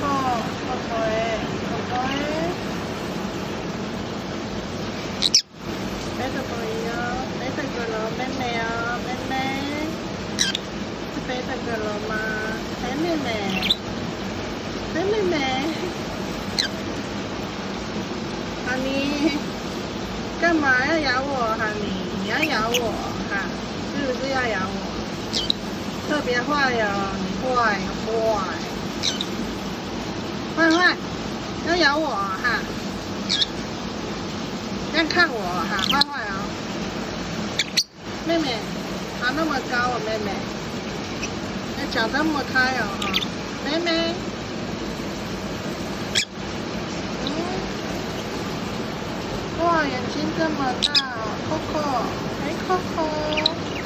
Coco 哎，Coco 哎，背着狗呀，背着狗了，妹妹啊，妹妹，是背着狗了吗？哎，妹妹，哎，妹妹，哈尼，干嘛要咬我？哈尼，你要咬我哈？是不是要咬我？特别坏哦，你坏，要咬我哈？要看我哈，坏哦。妹妹，爬那么高哦，妹妹，那脚这么开哦哈，妹妹，哇，眼睛这么大哦，Coco，哎，Coco。